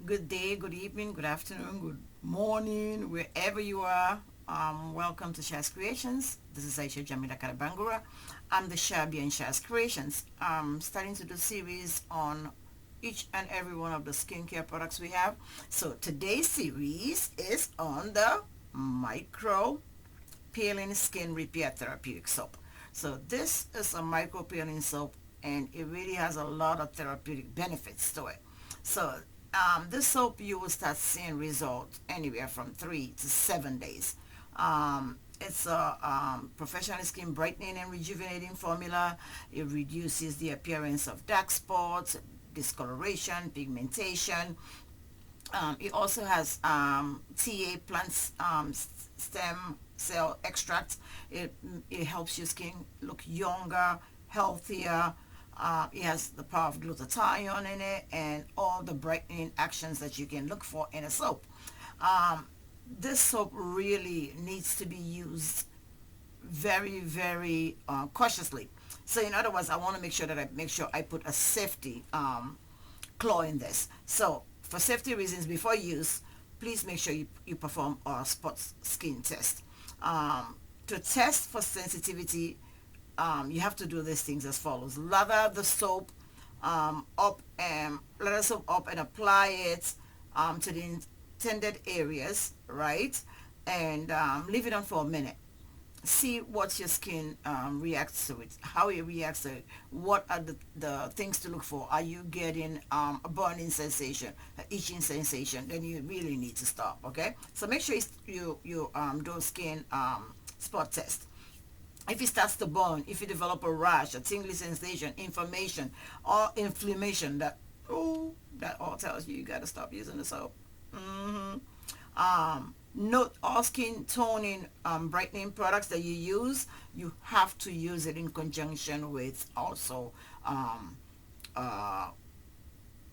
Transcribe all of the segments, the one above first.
good day, good evening, good afternoon, good morning, wherever you are. Welcome to Shaz Creations. This is Aisha Jamila Karabangura. I'm the Shabi and Shaz Creations. Starting to do series on each and every one of the skincare products we have. So today's series is on the micro peeling skin repair therapeutic soap. So this is a micro peeling soap and it really has a lot of therapeutic benefits to it. So this soap you will start seeing results anywhere from 3 to 7 days. It's a professional skin brightening and rejuvenating formula. It reduces the appearance of dark spots, discoloration, pigmentation. It also has TA plant stem cell extract. It helps your skin look younger, healthier. It has the power of glutathione in it and all the brightening actions that you can look for in a soap. This soap really needs to be used very cautiously. So in other words, I want to make sure that I put a safety clause in this. So for safety reasons, before use, please make sure you perform a spot skin test. To test for sensitivity, you have to do these things as follows. Lather the soap up and apply it to the intended areas, right? And leave it on for a minute. See what your skin reacts to it, how it reacts to it. What are the things to look for? Are you getting a burning sensation, an itching sensation? Then you really need to stop, okay? So make sure you do a skin spot test. If it starts to burn, if you develop a rash, a tingling sensation, or inflammation, that all tells you got to stop using the soap. Note all skin toning brightening products that you use, you have to use it in conjunction with also a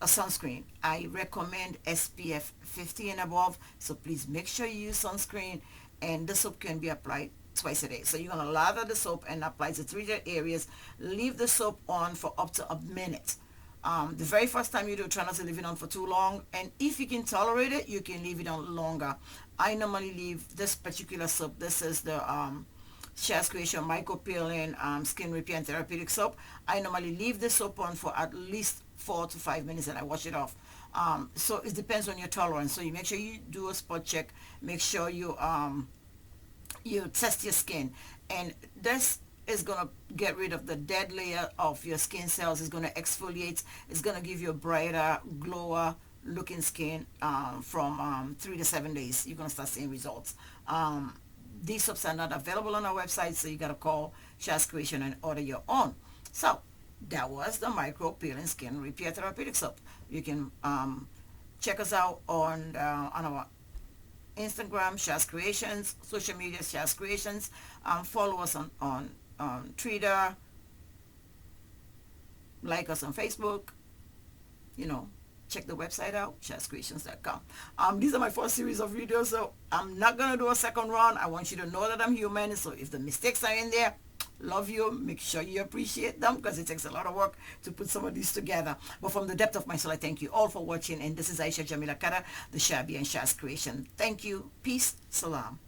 sunscreen. I recommend SPF 50 and above, so please make sure you use sunscreen, and the soap can be applied twice a day. So you're going to lather the soap and apply to 3 areas. Leave the soap on for up to a minute. The very first time you do, try not to leave it on for too long, and if you can tolerate it, you can leave it on longer. I normally leave this particular soap, this is the Shaz Creation Micro Peeling Skin Repair and Therapeutic Soap. I normally leave the soap on for at least 4 to 5 minutes and I wash it off. So it depends on your tolerance. So you make sure you do a spot check, make sure you test your skin, and this is going to get rid of the dead layer of your skin cells. It's going to exfoliate. It's going to give you a brighter, glower looking skin from 3 to 7 days. You're going to start seeing results. These soaps are not available on our website, so you got to call Shaz Creation and order your own. So that was the micro peeling skin repair therapeutic soap. You can check us out on our Instagram, Shaz Creations, social media, Shaz Creations. Follow us on Twitter, like us on Facebook, check the website out, shazcreations.com. These are my first series of videos, so I'm not going to do a second run. I want you to know that I'm human, so if the mistakes are in there, love you, make sure you appreciate them, because it takes a lot of work to put some of these together. But from the depth of my soul, I thank you all for watching, and this is Aisha Jamila Kara, the Shabi and Shaz Creation. Thank you, peace, salam.